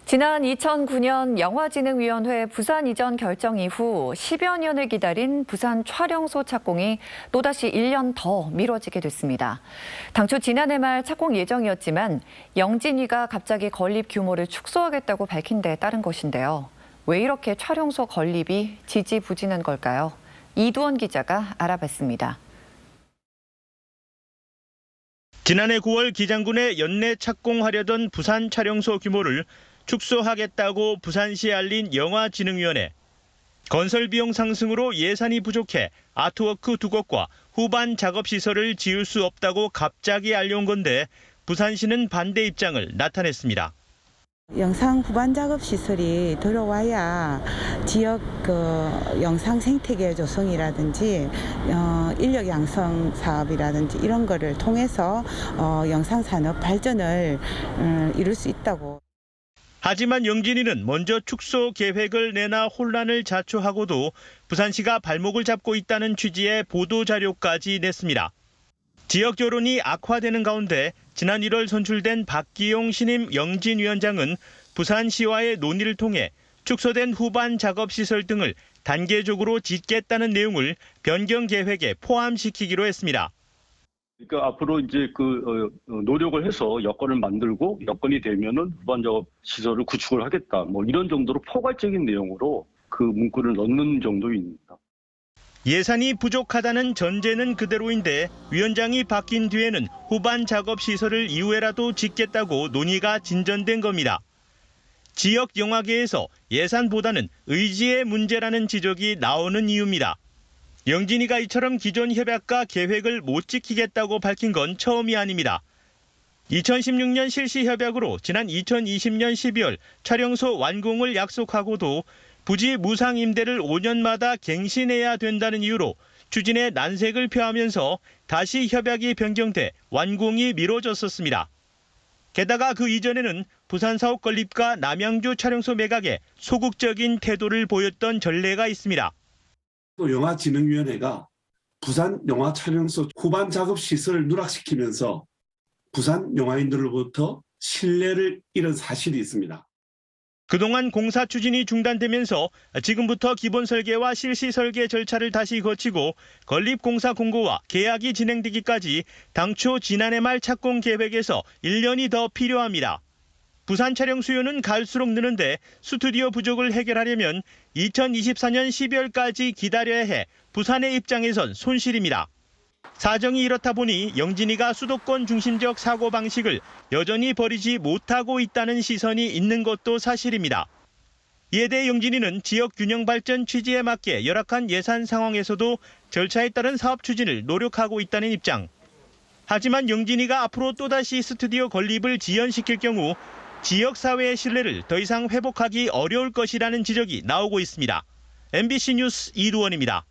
지난 2009년 영화진흥위원회 부산 이전 결정 이후 10여 년을 기다린 부산 촬영소 착공이 또다시 1년 더 미뤄지게 됐습니다. 당초 지난해 말 착공 예정이었지만 영진이가 갑자기 건립 규모를 축소하겠다고 밝힌 데 따른 것인데요. 왜 이렇게 촬영소 건립이 지지부진한 걸까요? 이두원 기자가 알아봤습니다. 지난해 9월 기장군에 연내 착공하려던 부산 촬영소 규모를 축소하겠다고 부산시에 알린 영화진흥위원회. 건설 비용 상승으로 예산이 부족해 아트워크 2곳과 후반 작업시설을 지을 수 없다고 갑자기 알려온 건데 부산시는 반대 입장을 나타냈습니다. 영상 후반 작업 시설이 들어와야 지역 영상 생태계 조성이라든지 인력 양성 사업이라든지 이런 거를 통해서 영상 산업 발전을 이룰 수 있다고. 하지만 영진이는 먼저 축소 계획을 내나 혼란을 자초하고도 부산시가 발목을 잡고 있다는 취지의 보도자료까지 냈습니다. 지역 여론이 악화되는 가운데 지난 1월 선출된 박기용 신임 영진위원장은 부산시와의 논의를 통해 축소된 후반 작업시설 등을 단계적으로 짓겠다는 내용을 변경 계획에 포함시키기로 했습니다. 그러니까 앞으로 이제 노력을 해서 여건을 만들고 여건이 되면은 후반 작업 시설을 구축을 하겠다. 뭐 이런 정도로 포괄적인 내용으로 그 문구를 넣는 정도입니다. 예산이 부족하다는 전제는 그대로인데 위원장이 바뀐 뒤에는 후반 작업 시설을 이후에라도 짓겠다고 논의가 진전된 겁니다. 지역 영화계에서 예산보다는 의지의 문제라는 지적이 나오는 이유입니다. 영진이가 이처럼 기존 협약과 계획을 못 지키겠다고 밝힌 건 처음이 아닙니다. 2016년 실시 협약으로 지난 2020년 12월 촬영소 완공을 약속하고도 부지 무상 임대를 5년마다 갱신해야 된다는 이유로 추진에 난색을 표하면서 다시 협약이 변경돼 완공이 미뤄졌었습니다. 게다가 그 이전에는 부산 사업 건립과 남양주 촬영소 매각에 소극적인 태도를 보였던 전례가 있습니다. 또 영화진흥위원회가 부산 영화 촬영소 후반 작업 시설을 누락시키면서 부산 영화인들로부터 신뢰를 잃은 사실이 있습니다. 그동안 공사 추진이 중단되면서 지금부터 기본 설계와 실시 설계 절차를 다시 거치고 건립 공사 공고와 계약이 진행되기까지 당초 지난해 말 착공 계획에서 1년이 더 필요합니다. 부산 촬영 수요는 갈수록 느는데 스튜디오 부족을 해결하려면 2024년 12월까지 기다려야 해 부산의 입장에선 손실입니다. 사정이 이렇다 보니 영진이가 수도권 중심적 사고방식을 여전히 버리지 못하고 있다는 시선이 있는 것도 사실입니다. 이에 대해 영진이는 지역 균형 발전 취지에 맞게 열악한 예산 상황에서도 절차에 따른 사업 추진을 노력하고 있다는 입장. 하지만 영진이가 앞으로 또다시 스튜디오 건립을 지연시킬 경우 지역사회의 신뢰를 더 이상 회복하기 어려울 것이라는 지적이 나오고 있습니다. MBC 뉴스 이두원입니다.